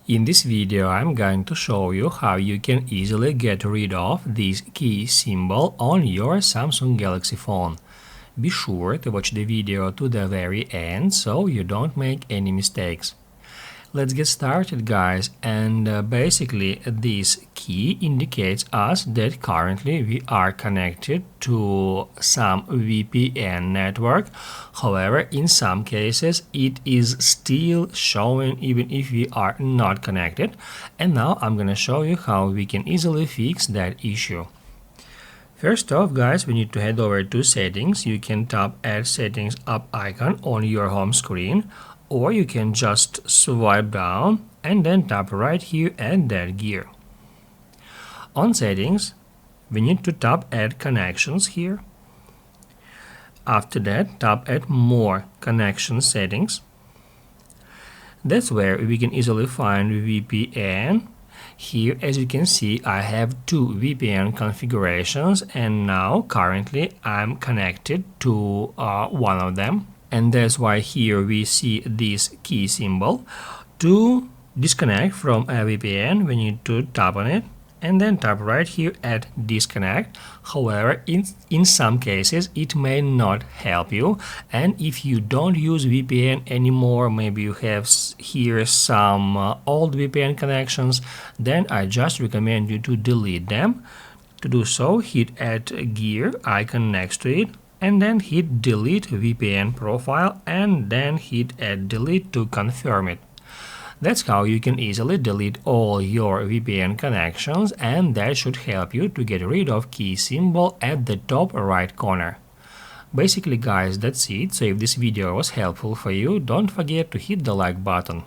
In this video, I'm going to show you how you can easily get rid of this key symbol on your Samsung Galaxy phone. Be sure to watch the video to the very end so you don't make any mistakes. Let's get started, guys, and basically this key indicates us that currently we are connected to some VPN network. However, in some cases it is still showing even if we are not connected, and now I'm gonna show you how we can easily fix that issue. First off, guys, we need to head over to settings. You can tap Add Settings Up icon on your home screen, or you can just swipe down and then tap right here at that gear. On settings, we need to tap Add Connections here. After that, tap Add More Connection Settings. That's where we can easily find VPN. Here, as you can see, I have two VPN configurations, and now currently I'm connected to one of them. And that's why here we see this key symbol. To disconnect from a VPN, we need to tap on it and then tap right here at disconnect. However, in some cases it may not help you, and if you don't use VPN anymore, maybe you have here some old VPN connections, then I just recommend you to delete them. To do so, hit Add Gear icon next to it, and then hit Delete VPN Profile, and then hit Add Delete to confirm it. That's how you can easily delete all your VPN connections, and that should help you to get rid of key symbol at the top right corner. Basically, guys, that's it. So if this video was helpful for you, don't forget to hit the like button.